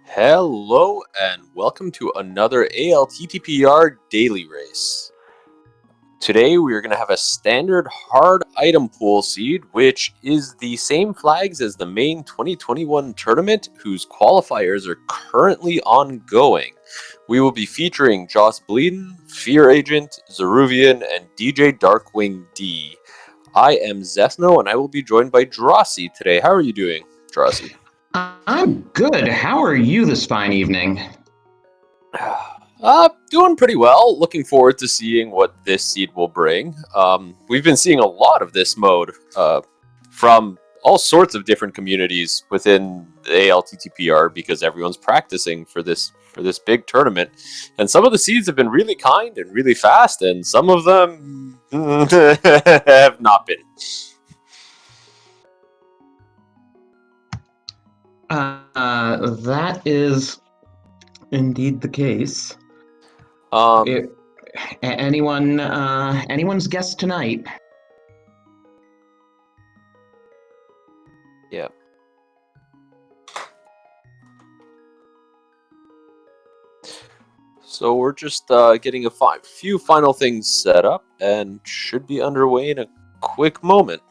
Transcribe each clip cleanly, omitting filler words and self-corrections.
Hello and welcome to another ALTTPR Daily Race. Today we are going to have a standard hard item pool seed, which is the same flags as the main 2021 tournament, whose qualifiers are currently ongoing. We will be featuring Joss Bleeden, Fear Agent, Zeruvian, and DJ Darkwing D. I am Zethno and I will be joined by Drossi today. How are you doing, Drossi? I'm good. How are you this fine evening? Doing pretty well. Looking forward to seeing what this seed will bring. We've been seeing a lot of this mode from all sorts of different communities within the ALTTPR because everyone's practicing for this big tournament. And some of the seeds have been really kind and really fast, and some of them have not been. That is indeed the case. Anyone's guess tonight? Yeah. So we're just getting a few final things set up and should be underway in a quick moment.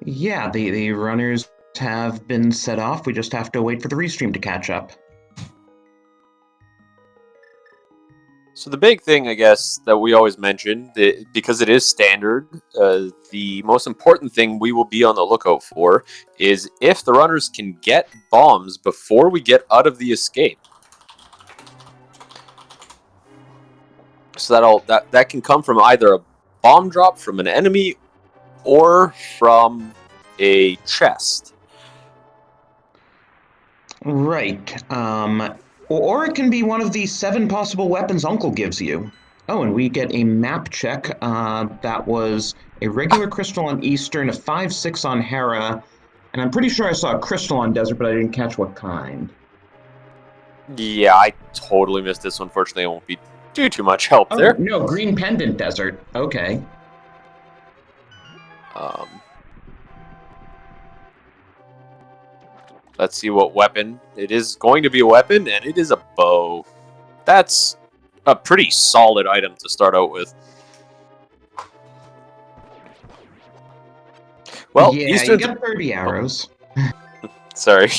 Yeah, the runners have been set off. We just have to wait for the restream to catch up. So the big thing, I guess, that we always mention, because it is standard, the most important thing we will be on the lookout for is if the runners can get bombs before we get out of the escape. So that can come from either a bomb drop from an enemy or from a chest. Right. Or it can be one of the 7 possible weapons Uncle gives you. Oh, and we get a map check. That was a regular crystal on Eastern, a 5/6 on Hera, and I'm pretty sure I saw a crystal on Desert, but I didn't catch what kind. Yeah, I totally missed this. Unfortunately, it won't be too much help there. No, green pendant desert. Okay. Let's see what weapon. It is going to be a weapon, and it is a bow. That's a pretty solid item to start out with. Well, yeah, Eastern. You get 30 arrows. Sorry.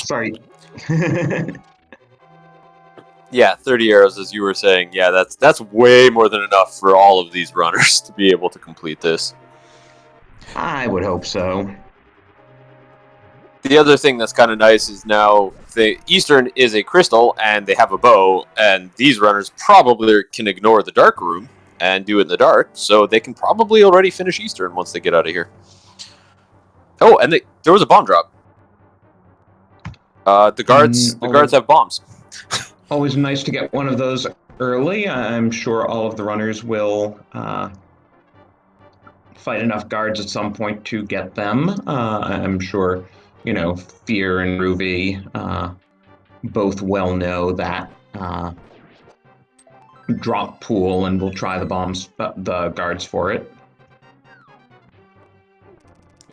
Yeah, 30 arrows, as you were saying. Yeah, that's way more than enough for all of these runners to be able to complete this. I would hope so. The other thing that's kind of nice is now the Eastern is a crystal and they have a bow, and these runners probably can ignore the dark room and do it in the dark, so they can probably already finish Eastern once they get out of here. Oh, and there was a bomb drop. The guards have bombs. Always nice to get one of those early. I'm sure all of the runners will fight enough guards at some point to get them. I'm sure, Fear and Ruby both well know that drop pool and will try the guards for it.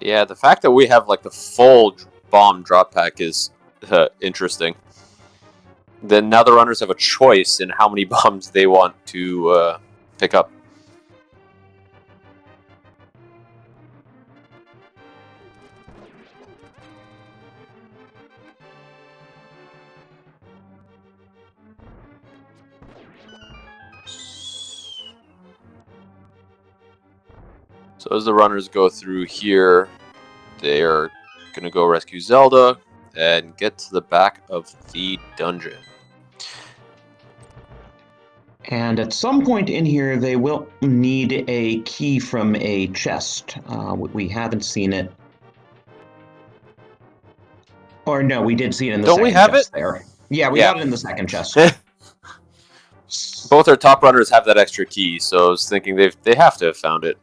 Yeah, the fact that we have like the full bomb drop pack is interesting. Then now the runners have a choice in how many bombs they want to pick up. So as the runners go through here, they are going to go rescue Zelda and get to the back of the dungeon. And at some point in here, they will need a key from a chest. We haven't seen it. Or no, we did see it in the second chest there. Yeah, we got it in the second chest. Both our top runners have that extra key, so I was thinking they have to have found it.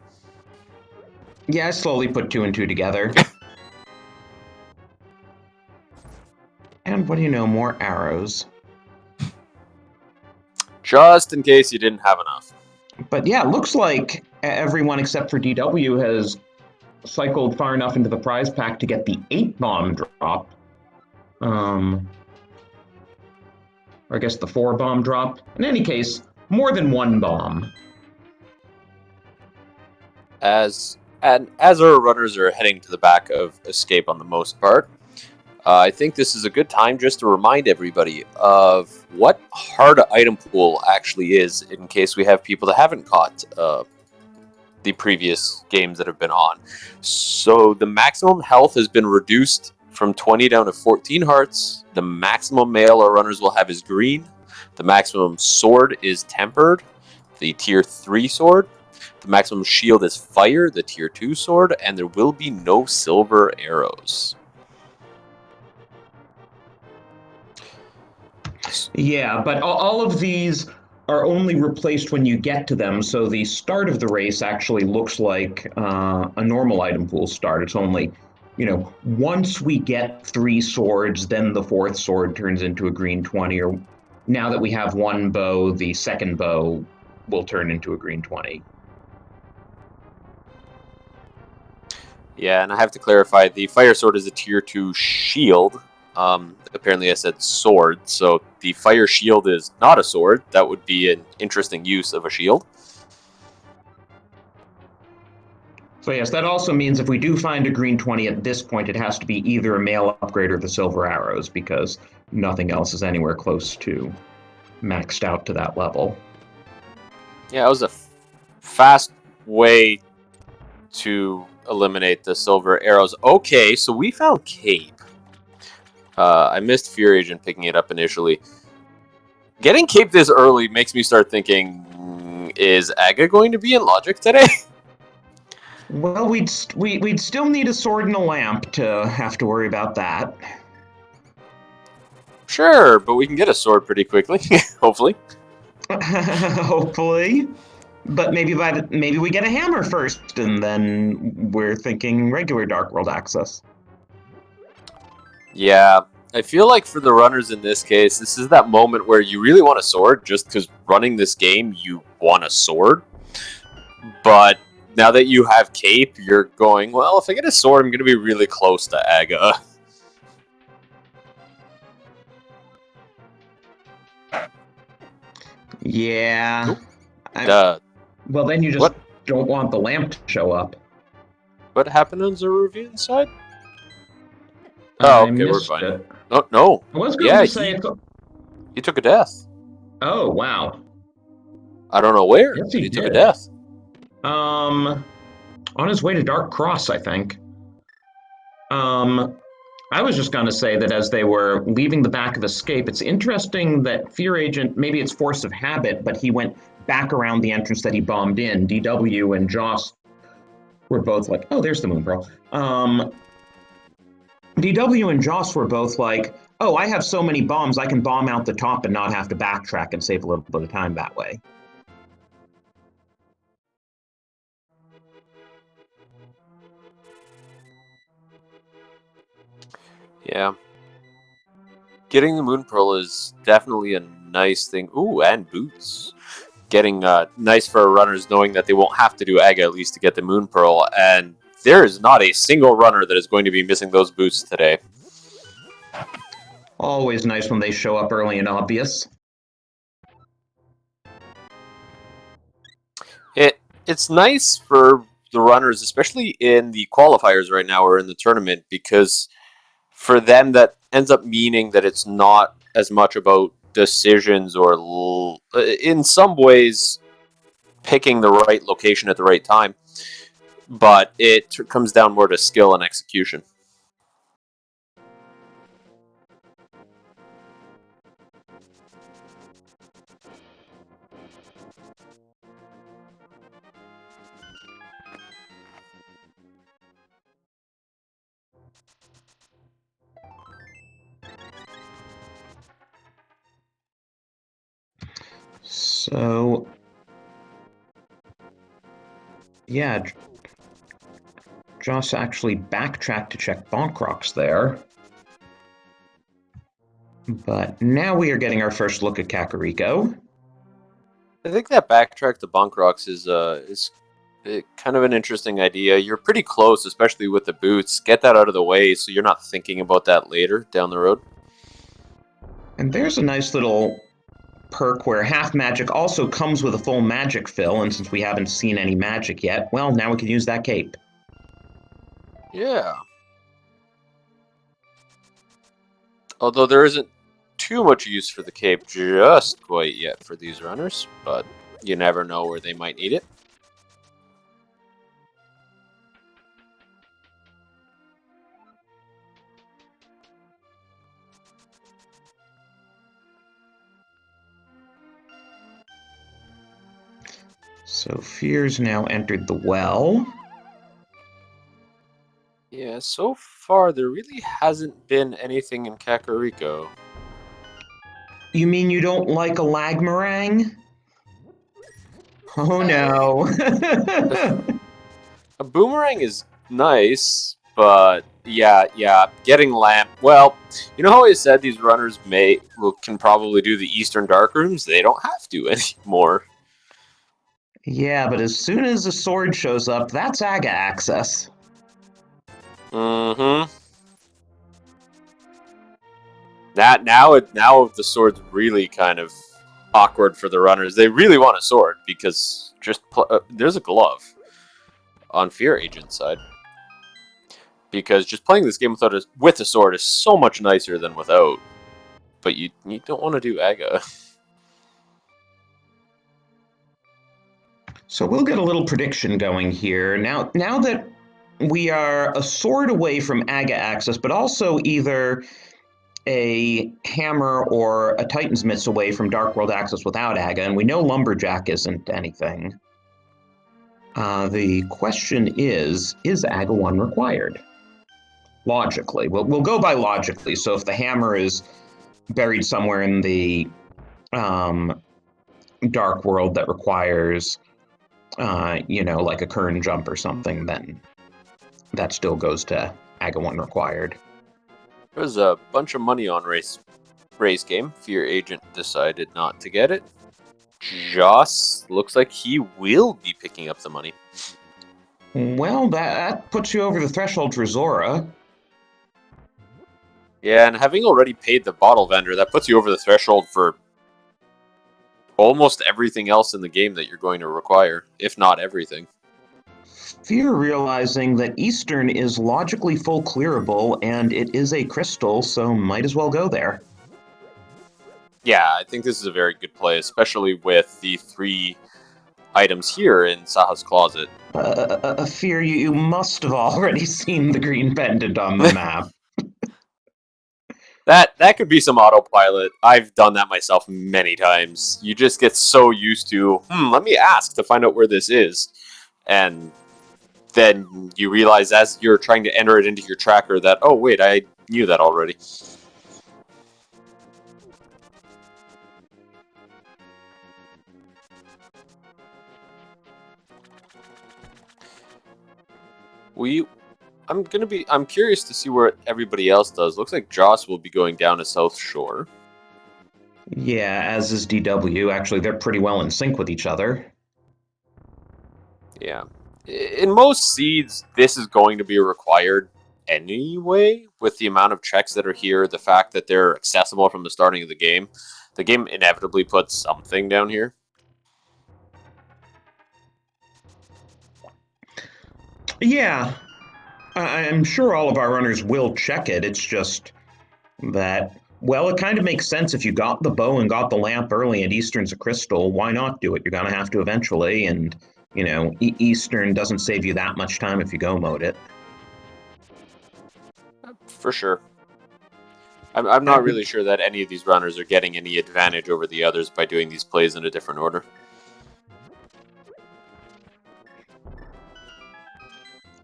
Yeah, I slowly put 2 and 2 together. And what do you know, more arrows. Just in case you didn't have enough. But yeah, it looks like everyone except for DW has cycled far enough into the prize pack to get the 8 bomb drop. Or I guess the 4-bomb drop. In any case, more than one bomb. As our runners are heading to the back of escape on the most part, I think this is a good time just to remind everybody of what hard item pool actually is, in case we have people that haven't caught the previous games that have been on. So the maximum health has been reduced from 20 down to 14 hearts. The maximum mail our runners will have is green. The maximum sword is tempered, the tier 3 sword. The maximum shield is fire, the tier 2 sword, and there will be no silver arrows. Yeah, but all of these are only replaced when you get to them, so the start of the race actually looks like a normal item pool start. It's only, once we get 3 swords, then the 4th sword turns into a green 20, or now that we have 1 bow, the 2nd bow will turn into a green 20. Yeah, and I have to clarify, the fire sword is a tier 2 shield. Apparently I said sword, so the fire shield is not a sword. That would be an interesting use of a shield. So yes, that also means if we do find a green 20 at this point, it has to be either a mail upgrade or the silver arrows, because nothing else is anywhere close to maxed out to that level. Yeah, it was a fast way to eliminate the silver arrows. Okay, so we found Cape. I missed Fear Agent picking it up initially. Getting Cape this early makes me start thinking, is Aga going to be in Logic today? Well, we'd still need a sword and a lamp to have to worry about that. Sure, but we can get a sword pretty quickly, hopefully. Hopefully. But maybe we get a hammer first, and then we're thinking regular Dark World access. Yeah, I feel like for the runners in this case, this is that moment where you really want a sword just because running this game, you want a sword. But now that you have Cape, you're going, well, if I get a sword, I'm going to be really close to Aga. Yeah. What Well, then you just don't want the lamp to show up. What happened on Zeruvian's side? I Okay, we're missed fine. it. Oh, no. I was going to say he took a death. Oh, wow. I don't know where, Yes, but he took a did. death. On his way to Dark Cross, I think. I was just going to say that as they were leaving the back of Escape, it's interesting that Fear Agent, maybe it's force of habit, but he went back around the entrance that he bombed in. DW and Joss were both like, oh, there's the Moon Pearl. DW and Joss were both like, oh, I have so many bombs, I can bomb out the top and not have to backtrack and save a little bit of time that way. Yeah. Getting the Moon Pearl is definitely a nice thing. Ooh, and boots. Getting nice for our runners knowing that they won't have to do Aga at least to get the Moon Pearl. And there is not a single runner that is going to be missing those boots today. Always nice when they show up early and obvious. It's nice for the runners, especially in the qualifiers right now or in the tournament, because for them that ends up meaning that it's not as much about decisions or in some ways picking the right location at the right time, but it comes down more to skill and execution. So, yeah, Joss actually backtracked to check Bonk Rocks there. But now we are getting our first look at Kakariko. I think that backtrack to Bunk Rocks is Kind of an interesting idea. You're pretty close, especially with the boots. Get that out of the way so you're not thinking about that later down the road. And there's a nice little perk where half magic also comes with a full magic fill, and since we haven't seen any magic yet, well, now we can use that cape. Yeah. Although there isn't too much use for the cape just quite yet for these runners, but you never know where they might need it. So Fear's now entered the well. Yeah, so far there really hasn't been anything in Kakariko. You mean you don't like a lag meringue? Oh no. A boomerang is nice, but yeah, getting lamp. Well, you know how I said these runners can probably do the Eastern Dark Rooms? They don't have to anymore. Yeah, but as soon as a sword shows up, that's AGA access. Mm-hmm. Now the sword's really kind of awkward for the runners. They really want a sword because there's a glove on Fear Agent's side. Because just playing this game with a sword is so much nicer than without. But you don't want to do AGA. So we'll get a little prediction going here. Now that we are a sword away from AGA access, but also either a hammer or a Titan's Mitts away from Dark World access without AGA, and we know Lumberjack isn't anything. The question is AGA 1 required? Logically. We'll go by logically. So if the hammer is buried somewhere in the Dark World that requires, like a Kern jump or something, then that still goes to AGA 1 required. There was a bunch of money on race game. Fear Agent decided not to get it. Joss looks like he will be picking up the money. Well, that puts you over the threshold for Zora. Yeah, and having already paid the bottle vendor, that puts you over the threshold for almost everything else in the game that you're going to require, if not everything. Fear realizing that Eastern is logically full clearable, and it is a crystal, so might as well go there. Yeah, I think this is a very good play, especially with the 3 items here in Saha's closet. Fear, you must have already seen the green pendant on the map. That could be some autopilot. I've done that myself many times. You just get so used to, let me ask to find out where this is. And then you realize as you're trying to enter it into your tracker that, oh wait, I knew that already. I'm curious to see where everybody else does. Looks like Joss will be going down to South Shore. Yeah, as is DW. Actually, they're pretty well in sync with each other. Yeah. In most seeds, this is going to be required anyway, with the amount of checks that are here, the fact that they're accessible from the starting of the game. The game inevitably puts something down here. Yeah, I'm sure all of our runners will check it. It's just that, well, it kind of makes sense if you got the bow and got the lamp early and Eastern's a crystal, why not do it? You're going to have to eventually, and, Eastern doesn't save you that much time if you go mode it. For sure. I'm not really sure that any of these runners are getting any advantage over the others by doing these plays in a different order.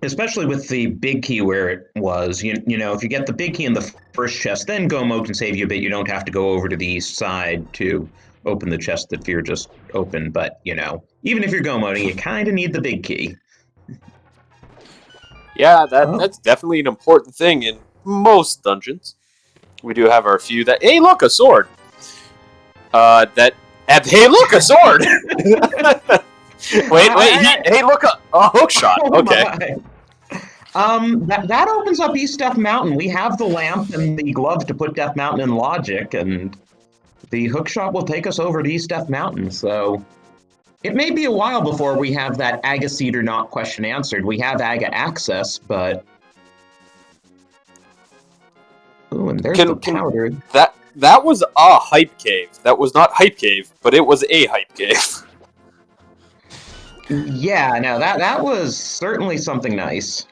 Especially with the big key where it was, if you get the big key in the first chest, then go mode can save you a bit. You don't have to go over to the east side to open the chest that Fear just opened. But, even if you're go moding, you kind of need the big key. Yeah, that's definitely an important thing in most dungeons. We do have our few that, hey, look, a sword! Hey, look, a sword! Wait, hey, look up a hook shot. Oh Okay. my. That opens up East Death Mountain. We have the lamp and the glove to put Death Mountain in logic, and the hookshot will take us over to East Death Mountain. So it may be a while before we have that Aga seed or not question answered. We have Aga access, but ooh, and there's the powder. That was a hype cave. That was not hype cave, but it was a hype cave. Yeah, no, that was certainly something nice.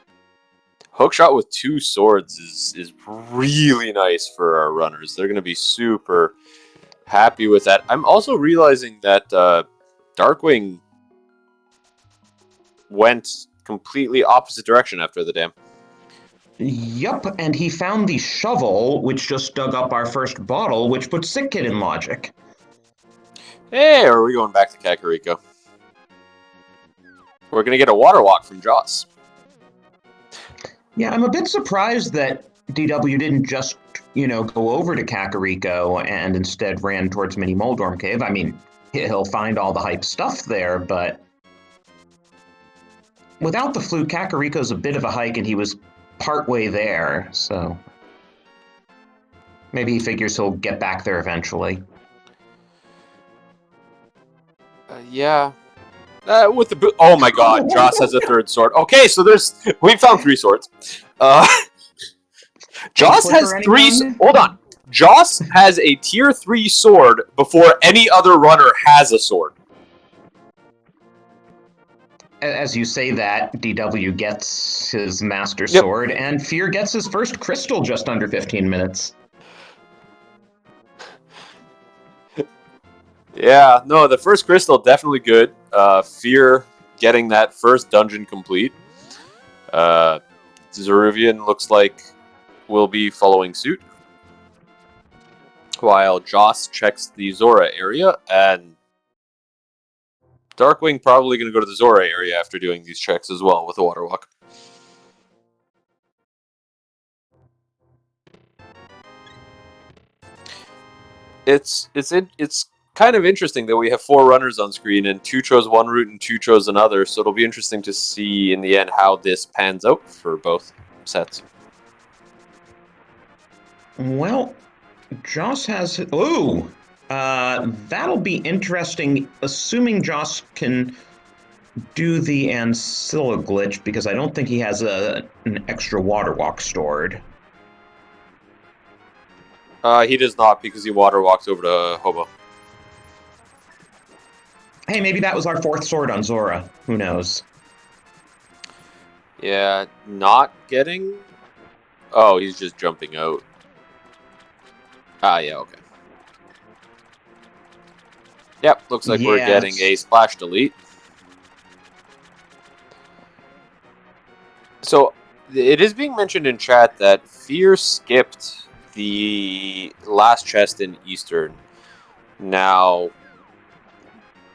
Hookshot with 2 swords is really nice for our runners. They're going to be super happy with that. I'm also realizing that Darkwing went completely opposite direction after the dam. Yup, and he found the shovel, which just dug up our first bottle, which puts Sick Kid in logic. Hey, are we going back to Kakariko? We're going to get a water walk from Joss. Yeah, I'm a bit surprised that DW didn't just, go over to Kakariko and instead ran towards Mini Moldorm Cave. I mean, he'll find all the hype stuff there, but without the fluke, Kakariko's a bit of a hike, and he was partway there, so maybe he figures he'll get back there eventually. Yeah. With the oh my god, Joss has a 3rd sword. Okay, so we found 3 swords. Joss has 3. Hold on. Joss has a tier 3 sword before any other runner has a sword. As you say that, DW gets his master sword, and Fear gets his first crystal just under 15 minutes. Yeah, no, the first crystal definitely good. Fear getting that first dungeon complete. Zeruvian looks like will be following suit. While Joss checks the Zora area, and Darkwing probably going to go to the Zora area after doing these checks as well with the water walk. It's kind of interesting that we have 4 runners on screen and 2 chose one route and 2 chose another, so it'll be interesting to see in the end how this pans out for both sets. Well, Joss has... Ooh! That'll be interesting, assuming Joss can do the Ancilla glitch, because I don't think he has an extra water walk stored. He does not, because he water walks over to Hobo. Hey, maybe that was our 4th sword on Zora. Who knows? Yeah, not getting... Oh, he's just jumping out. Ah, yeah, okay. Yep, looks like we're getting a splash delete. So, it is being mentioned in chat that Fear skipped the last chest in Eastern. Now,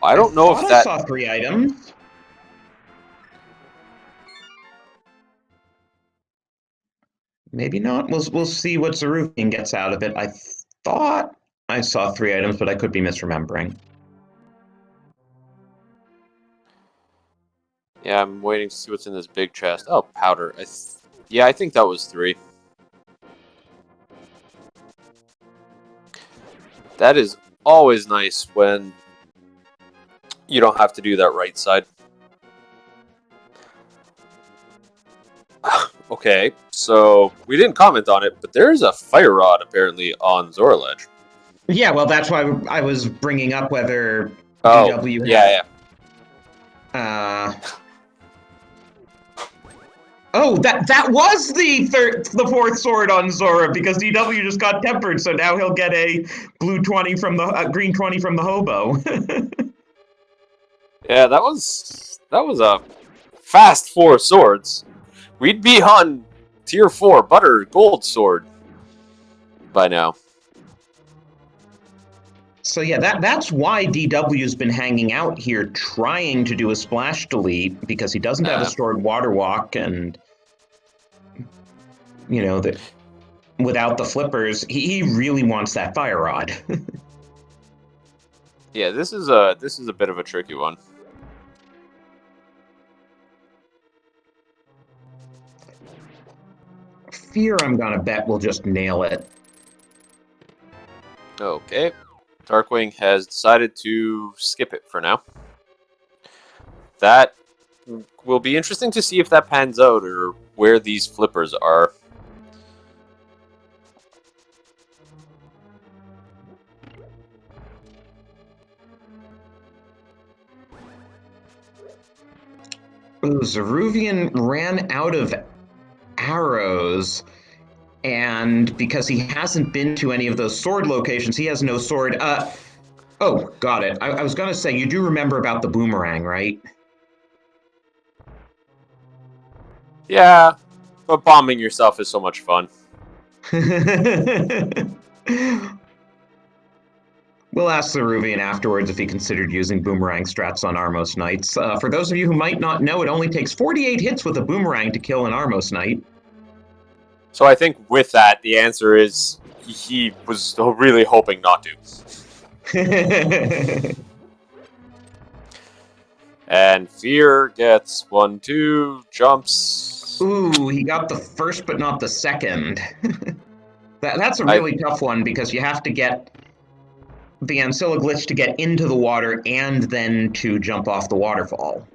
I don't know if that... I saw 3 items. Maybe not. We'll see what Zeruvian gets out of it. I thought I saw 3 items, but I could be misremembering. Yeah, I'm waiting to see what's in this big chest. Oh, powder. Yeah, I think that was 3. That is always nice when you don't have to do that right side. Okay, so we didn't comment on it, but there's a fire rod apparently on Zora Ledge. Yeah, well, that's why I was bringing up whether DW had... Yeah. Oh, that was the 4th sword on Zora, because DW just got tempered, so now he'll get a blue 20 from the green 20 from the Hobo. Yeah, that was a fast 4 swords. We'd be on tier 4 butter gold sword by now. So yeah, that's why DW's been hanging out here trying to do a splash delete, because he doesn't have a stored water walk, and without the flippers, he really wants that fire rod. Yeah, this is a bit of a tricky one. Fear, I'm gonna bet, will just nail it. Okay. Darkwing has decided to skip it for now. That will be interesting to see if that pans out or where these flippers are. Ooh, Zeruvian ran out of arrows, and because he hasn't been to any of those sword locations, he has no sword. Oh, got it. I was gonna say, you do remember about the boomerang, right? Yeah, but bombing yourself is so much fun. We'll ask Ceruvian afterwards if he considered using boomerang strats on Armos Knights. For those of you who might not know, it only takes 48 hits with a boomerang to kill an Armos Knight. So I think with that, the answer is he was really hoping not to. And Fear gets 1, 2, jumps. Ooh, he got the first but not the second. That's a really tough one because you have to get the Ancilla glitch to get into the water and then to jump off the waterfall.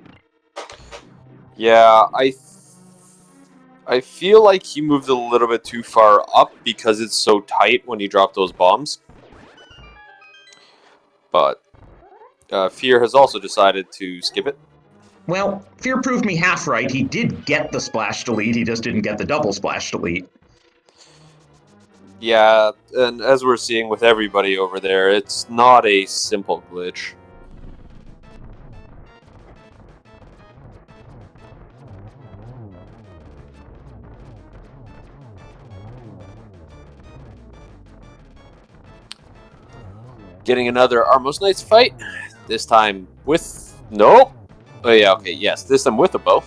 Yeah, I feel like he moved a little bit too far up because it's so tight when you drop those bombs. But Fear has also decided to skip it. Well, Fear proved me half right. He did get the splash delete, he just didn't get the double splash delete. Yeah, and as we're seeing with everybody over there, it's not a simple glitch. Getting another Armos Knights fight. This time with... Nope. Oh yeah, okay, yes. This time with a bow.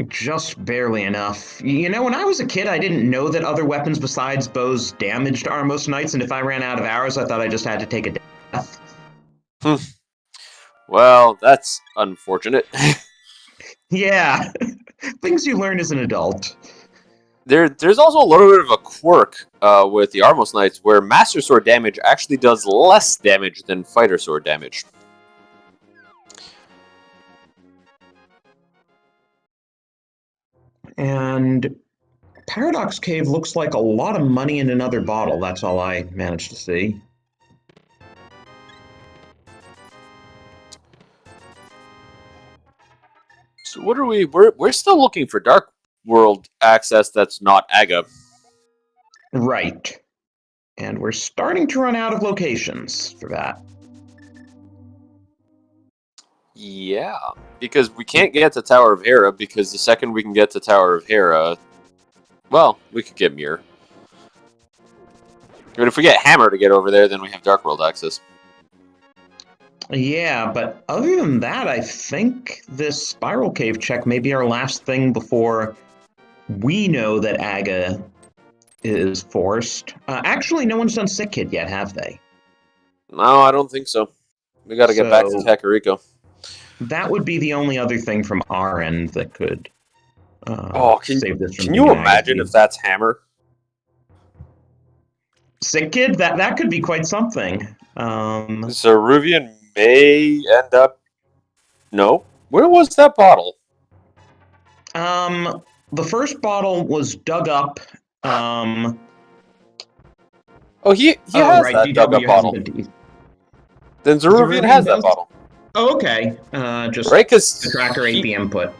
Just barely enough. You know, when I was a kid, I didn't know that other weapons besides bows damaged Armos Knights, and if I ran out of arrows, I thought I just had to take a death. Well, that's unfortunate. Yeah, things you learn as an adult. There's also a little bit of a quirk with the Armos Knights where Master Sword damage actually does less damage than Fighter Sword damage. And Paradox Cave looks like a lot of money in another bottle. That's all I managed to see. So what are we... We're still looking for Dark World access that's not Aga. Right. And we're starting to run out of locations for that. Yeah, because we can't get to Tower of Hera, because the second we can get to Tower of Hera, well, we could get Mirror. But if we get Hammer to get over there, then we have Dark World access. Yeah, but other than that, I think this Spiral Cave check may be our last thing before we know that Aga is forced. Actually, no one's done Sick Kid yet, have they? No, I don't think so. We got to get back to Kakariko. That would be the only other thing from our end that could save this from can being you an imagine Aga if that's Hammer? Sick Kid? That could be quite something. Zeruvian may end up... No? Where was that bottle? The first bottle was dug up. Oh, he has right, that dug up DW bottle. hasn't been. Then Zeruvian has that bottle. Oh, okay. Just right, because the tracker ate the input.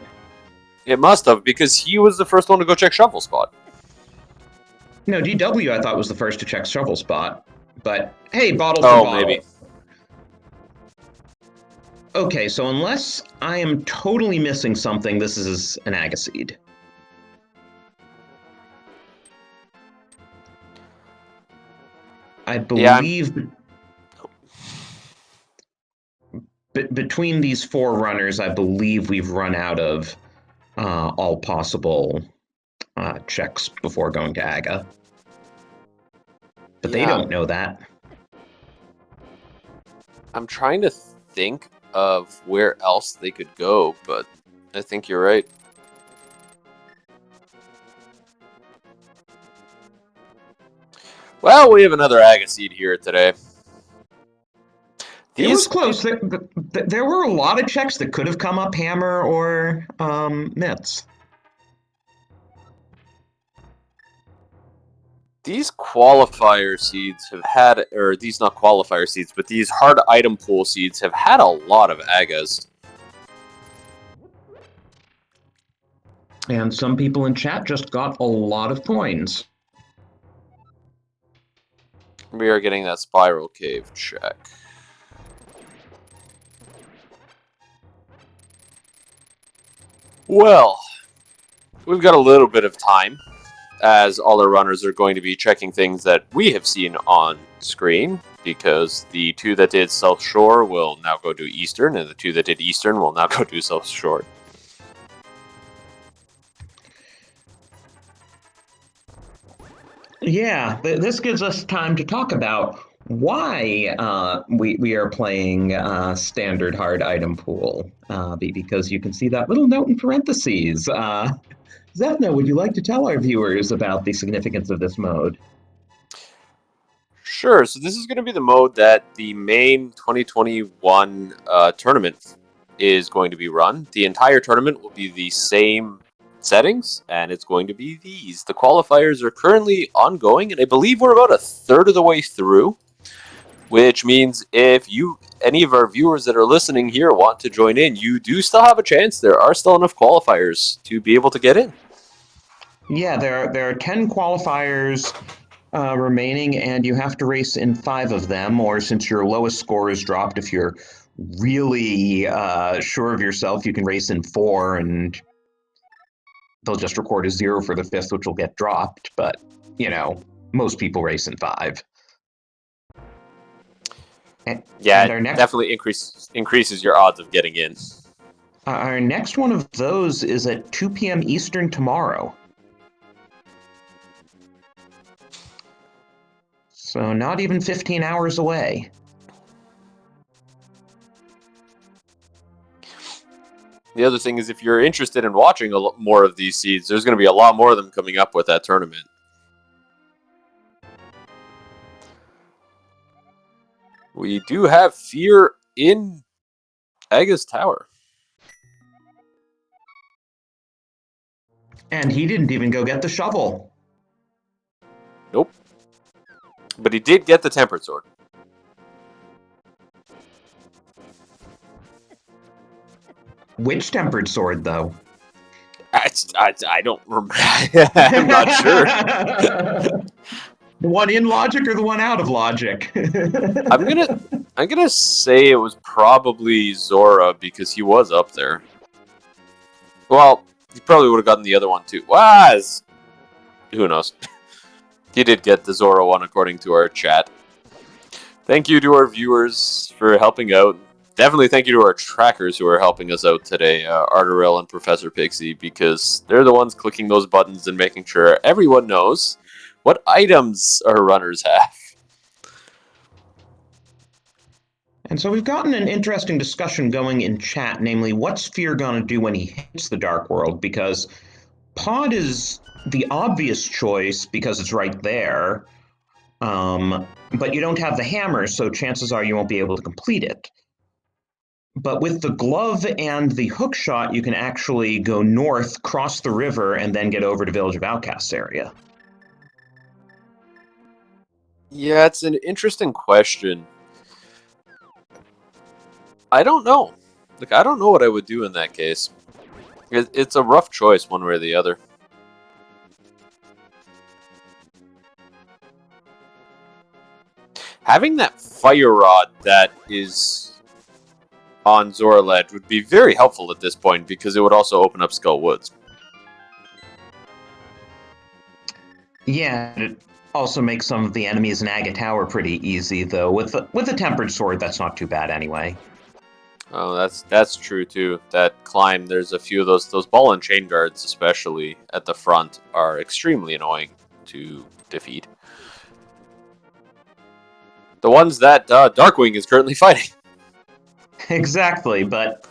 It must have, because he was the first one to go check Shovel Spot. No, DW I thought was the first to check Shovel Spot. But hey, bottle for bottle. Maybe. Okay, so unless I am totally missing something, this is an Agaseed. I believe between these four runners, I believe we've run out of all possible checks before going to Aga. But they don't know that. I'm trying to think of where else they could go, but I think you're right. Well, we have another Aga seed here today. It was These close. There were a lot of checks that could have come up hammer or mitts. These qualifier seeds have had, or these not qualifier seeds, but these hard item pool seeds have had a lot of Agas. And some people in chat just got a lot of coins. We are getting that spiral cave check. Well, we've got a little bit of time, as all our runners are going to be checking things that we have seen on screen, because the two that did South Shore will now go to Eastern, and the two that did Eastern will now go to South Shore. Yeah, this gives us time to talk about why we are playing standard hard item pool, because you can see that little note in parentheses. Zethna, would you like to tell our viewers about the significance of this mode? Sure, so this is going to be the mode that the main 2021 tournament is going to be run. The entire tournament will be the same settings, and it's going to be these. The qualifiers are currently ongoing, and I believe we're about a third of the way through, which means if any of our viewers that are listening here want to join in, you do still have a chance. There are still enough qualifiers to be able to get in. Yeah, there are 10 qualifiers remaining, and you have to race in 5 of them, or since your lowest score is dropped, if you're really sure of yourself, you can race in 4, and they'll just record a 0 for the 5th, which will get dropped, but, you know, most people race in 5. And our next, definitely increases your odds of getting in. our next one of those is at 2 p.m. Eastern tomorrow. So not even 15 hours away. The other thing is, if you're interested in watching a lot more of these seeds, there's going to be a lot more of them coming up with that tournament. We do have Fear in Aga's Tower. And he didn't even go get the shovel. Nope. But he did get the Tempered Sword. Which tempered sword, though? I don't remember. I'm not sure. The one in logic or the one out of logic? I'm gonna say it was probably Zora, because he was up there. Well, he probably would have gotten the other one too. Who knows? He did get the Zora one according to our chat. Thank you to our viewers for helping out. Definitely thank you to our trackers who are helping us out today, Arterel and Professor Pixie, because they're the ones clicking those buttons and making sure everyone knows what items our runners have. And so we've gotten an interesting discussion going in chat, namely, what's Fear gonna do when he hits the Dark World? Because Pod is the obvious choice because it's right there, but you don't have the hammer, so chances are you won't be able to complete it. But with the glove and the hook shot, you can actually go north, cross the river, and then get over to Village of Outcasts area. Yeah, it's an interesting question. I don't know. I don't know what I would do in that case. It's a rough choice one way or the other. Having that fire rod that is on Zora Ledge would be very helpful at this point, because it would also open up Skull Woods. Yeah, it also makes some of the enemies in Aga Tower pretty easy, though. With a tempered sword, that's not too bad anyway. Oh, that's true too. That climb, there's a few of those ball and chain guards, especially at the front, are extremely annoying to defeat. The ones that Darkwing is currently fighting. Exactly, but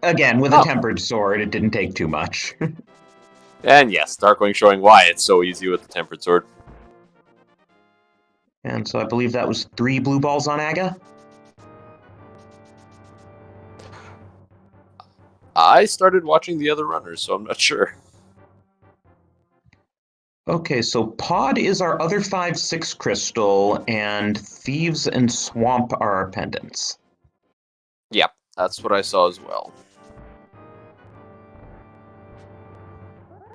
again, with a tempered sword, it didn't take too much. And yes, Darkwing showing why it's so easy with the Tempered Sword. And so I believe that was 3 blue balls on Aga. I started watching the other runners, so I'm not sure. Okay, so Pod is our other 5/6 crystal, and Thieves and Swamp are our pendants. Yep, that's what I saw as well.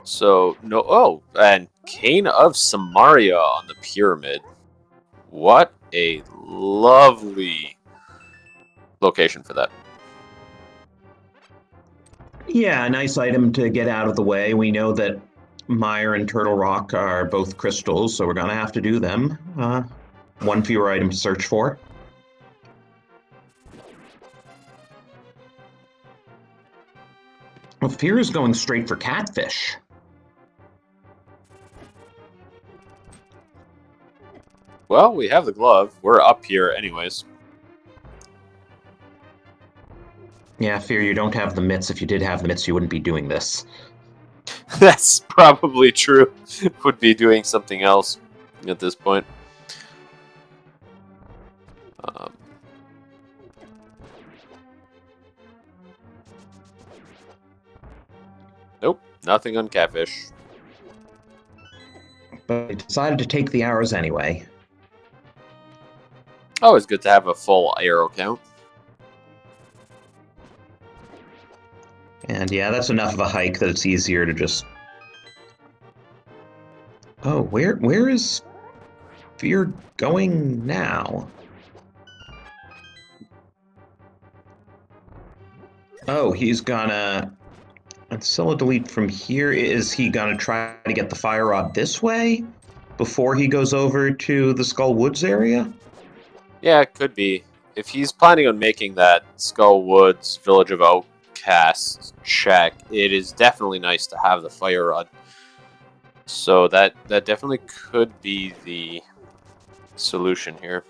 So, no. Oh, and Cane of Samaria on the pyramid. What a lovely location for that. Yeah, a nice item to get out of the way. We know that Mire and Turtle Rock are both crystals, so we're going to have to do them. One fewer item to search for. Well, Fear is going straight for Catfish. Well, we have the glove. We're up here anyways. Yeah, Fear, you don't have the mitts. If you did have the mitts, you wouldn't be doing this. That's probably true. Would be doing something else at this point. Nope, nothing on Catfish. But he decided to take the arrows anyway. Always good to have a full arrow count. And yeah, that's enough of a hike that it's easier to just... Oh, where is Fear going now? Oh, he's gonna... Ancilla delete from here. Is he gonna try to get the fire rod this way before he goes over to the Skull Woods area? Yeah, it could be. If he's planning on making that Skull Woods Village of Outcasts check, it is definitely nice to have the fire rod. So that definitely could be the solution here.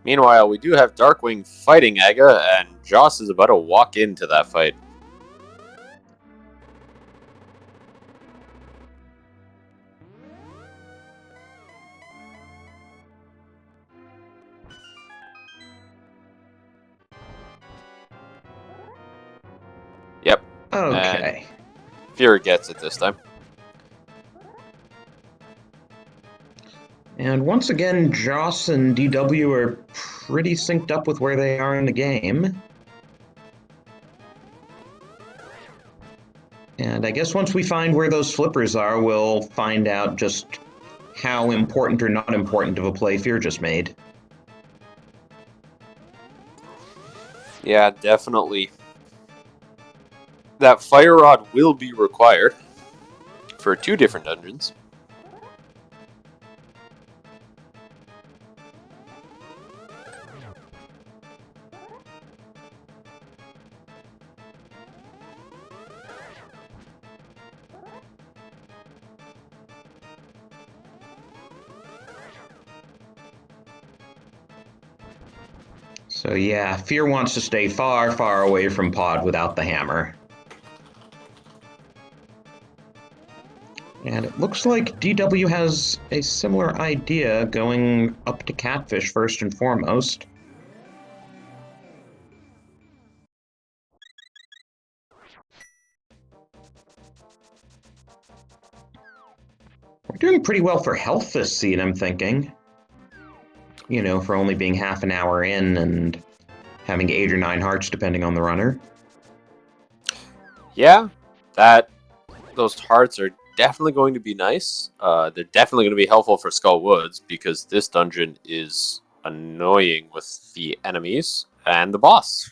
Meanwhile, we do have Darkwing fighting Aga, and Joss is about to walk into that fight. Yep. Okay. And Fear gets it this time. And once again, Joss and DW are pretty synced up with where they are in the game. And I guess once we find where those flippers are, we'll find out just how important or not important of a play Fear just made. Yeah, definitely. That fire rod will be required for 2 different dungeons. So yeah, Fear wants to stay far, far away from Pod without the hammer. And it looks like DW has a similar idea, going up to Catfish first and foremost. We're doing pretty well for health this seed, I'm thinking. You know, for only being half an hour in and having 8 or 9 hearts depending on the runner. Yeah, those hearts are definitely going to be nice. They're definitely going to be helpful for Skull Woods because this dungeon is annoying with the enemies and the boss.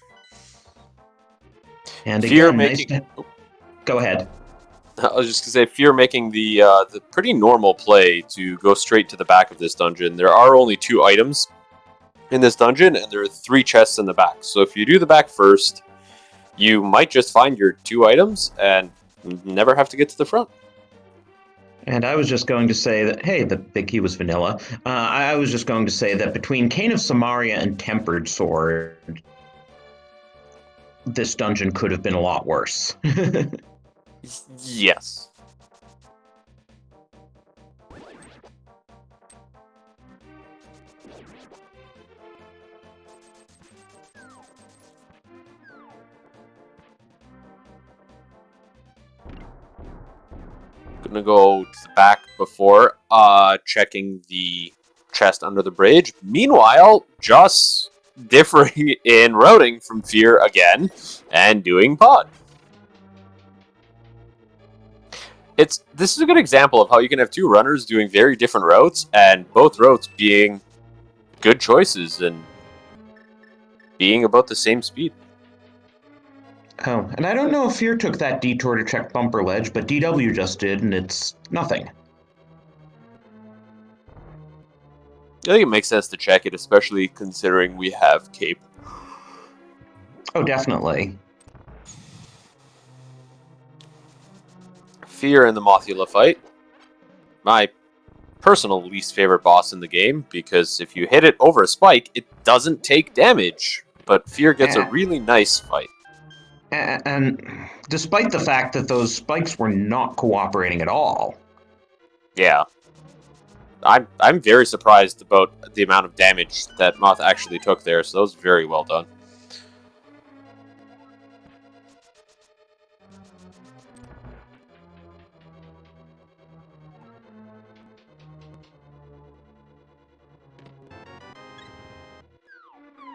And Fear again, making. nice to... Go ahead. I was just gonna say, Fear making the pretty normal play to go straight to the back of this dungeon. There are only 2 items in this dungeon, and there are 3 chests in the back. So if you do the back first, you might just find your 2 items and never have to get to the front. And I was just going to say that, hey, the big key was vanilla. I was just going to say that between Cane of Samaria and Tempered Sword, this dungeon could have been a lot worse. Yes. Gonna go to the back before checking the chest under the bridge. Meanwhile, just differing in routing from Fear again and doing pod. This is a good example of how you can have two runners doing very different routes and both routes being good choices and being about the same speed. Oh, and I don't know if Fear took that detour to check Bumper Ledge, but DW just did, and it's nothing. I think it makes sense to check it, especially considering we have Cape. Oh, definitely. Fear in the Mothula fight. My personal least favorite boss in the game, because if you hit it over a spike, it doesn't take damage. But Fear gets a really nice fight. And despite the fact that those spikes were not cooperating at all. Yeah. I'm very surprised about the amount of damage that Moth actually took there, so that was very well done.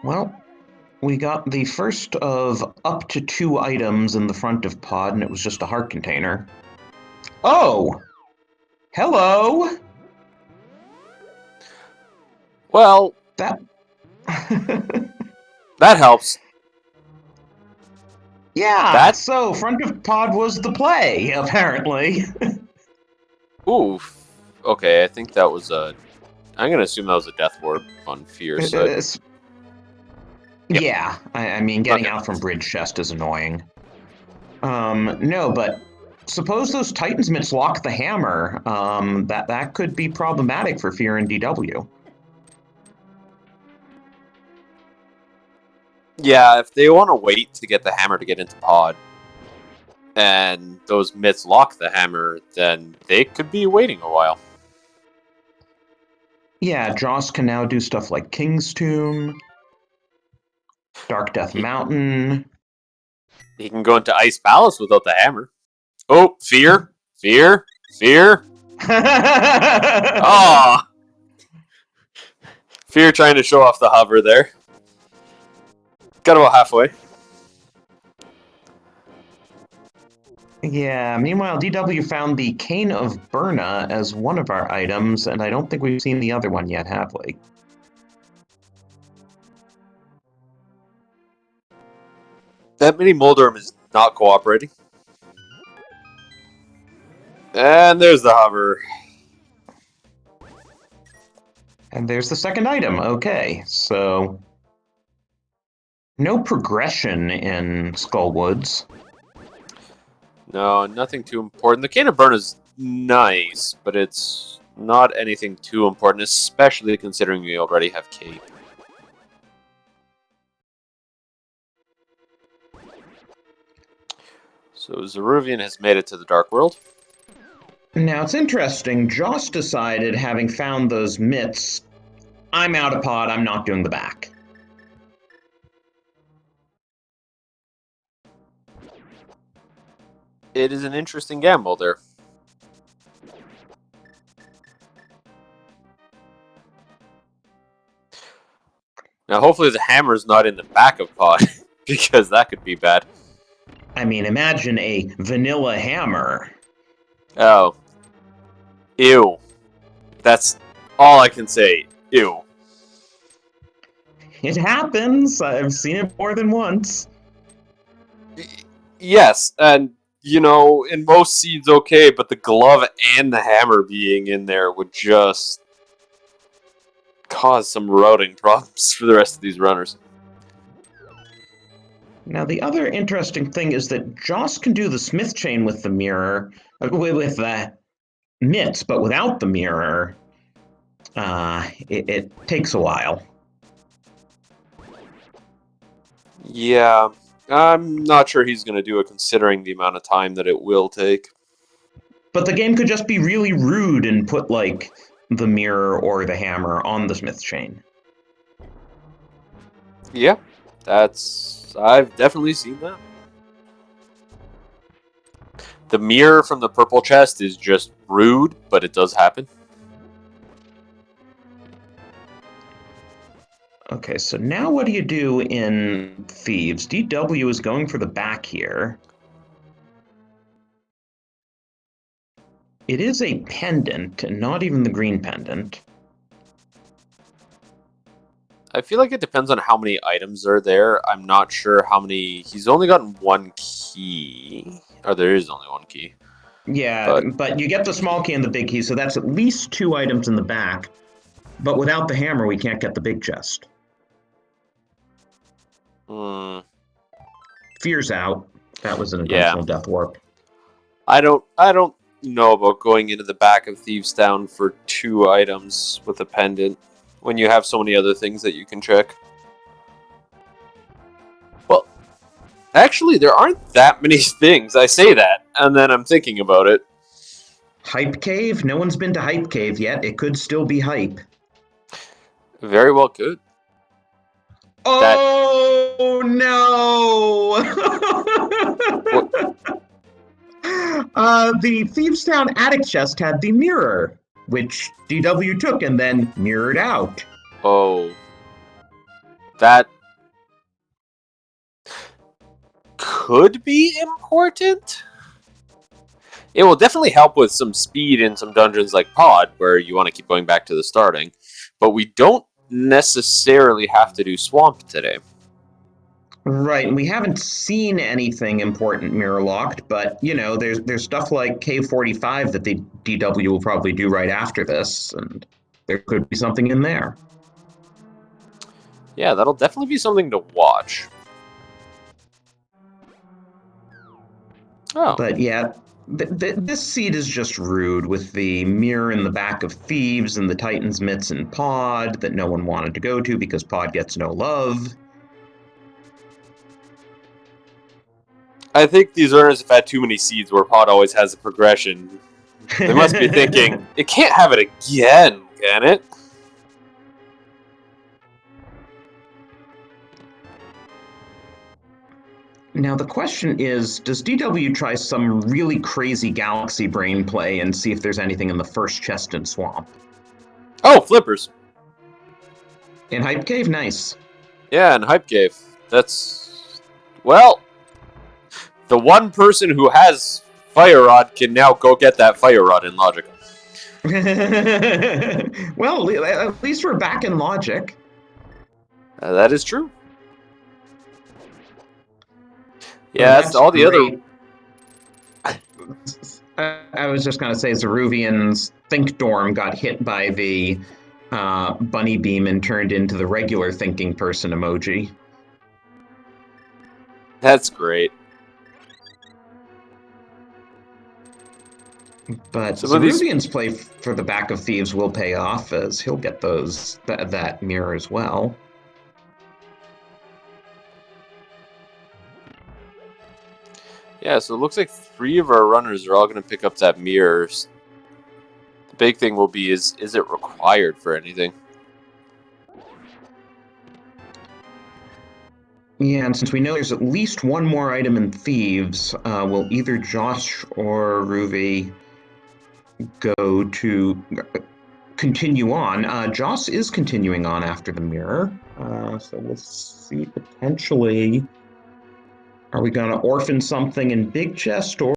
Well, we got the first of up to 2 items in the front of Pod, and it was just a heart container. Oh! Hello! Well, That... that helps. Yeah, so front of Pod was the play, apparently. Oof. Okay, I think that was a... I'm going to assume that was a death warp on Fear's side. Yep. Yeah, I mean, getting out from Bridge Chest is annoying. No, but suppose those Titans mitts lock the hammer. That could be problematic for Fear and DW. Yeah, if they want to wait to get the hammer to get into Pod, and those mitts lock the hammer, then they could be waiting a while. Yeah, Joss can now do stuff like King's Tomb, Dark Death Mountain. He can go into Ice Palace without the hammer. Oh, Fear! Fear! Fear! Oh! Fear trying to show off the hover there. Got about halfway. Yeah, meanwhile, DW found the Cane of Burna as one of our items, and I don't think we've seen the other one yet, have we? That mini Moldorm is not cooperating. And there's the hover. And there's the second item. Okay, so no progression in Skullwoods. No, nothing too important. The Cane of Burn is nice, but it's not anything too important, especially considering we already have Cape. So Zeruvian has made it to the Dark World. Now, it's interesting. Joss decided, having found those mitts, I'm out of Pod, I'm not doing the back. It is an interesting gamble there. Now, hopefully the hammer's not in the back of Pod, because that could be bad. I mean, imagine a vanilla hammer. Oh. Ew. That's all I can say. Ew. It happens. I've seen it more than once. Yes, and, you know, in most seeds, okay, but the glove and the hammer being in there would just cause some routing problems for the rest of these runners. Now, the other interesting thing is that Joss can do the Smith chain with the mirror, with the mitts, but without the mirror, it takes a while. Yeah, I'm not sure he's going to do it considering the amount of time that it will take. But the game could just be really rude and put, like, the mirror or the hammer on the smith chain. Yeah, I've definitely seen that. The mirror from the purple chest is just rude, but it does happen. Okay, so now what do you do in Thieves? DW is going for the back here. It is a pendant, and not even the green pendant. I feel like it depends on how many items are there. I'm not sure how many. He's only gotten one key. Or there is only one key. Yeah, but you get the small key and the big key, so that's at least 2 items in the back. But without the hammer, we can't get the big chest. Fear's out. That was an intentional death warp. I don't know about going into the back of Thieves Town for 2 items with a pendant when you have so many other things that you can check. Well, actually, there aren't that many things. I say that, and then I'm thinking about it. Hype Cave? No one's been to Hype Cave yet. It could still be hype. Very well could. Oh, no! The Thieves Town attic chest had the mirror, which DW took and then mirrored out. Oh. That could be important. It will definitely help with some speed in some dungeons like Pod, where you want to keep going back to the starting. But we don't necessarily have to do Swamp today. Right, and we haven't seen anything important mirror locked, but you know, there's stuff like K45 that the DW will probably do right after this, and there could be something in there. Yeah, that'll definitely be something to watch. Oh. But yeah, this seed is just rude with the mirror in the back of Thieves and the Titan's Mitts and Pod that no one wanted to go to because Pod gets no love. I think these runners have had too many seeds where Pod always has a progression. They must be thinking, it can't have it again, can it? Now the question is, does DW try some really crazy galaxy brain play and see if there's anything in the first chest in Swamp? Oh, flippers. In Hype Cave? Nice. Yeah, in Hype Cave. That's... Well... The one person who has Fire Rod can now go get that Fire Rod in Logic. Well, at least we're back in Logic. That is true. Yeah, that's all the other... I was just going to say, Zeruvian's Think Dorm got hit by the bunny beam and turned into the regular thinking person emoji. That's great. But Zeruvian's play for the back of Thieves will pay off, as he'll get that mirror as well. Yeah, so it looks like 3 of our runners are all going to pick up that mirror. The big thing will be, is it required for anything? Yeah, and since we know there's at least one more item in Thieves, will either Josh or Ruby go to continue on? Joss is continuing on after the mirror, so we'll see potentially. Are we going to orphan something in Big Chest, or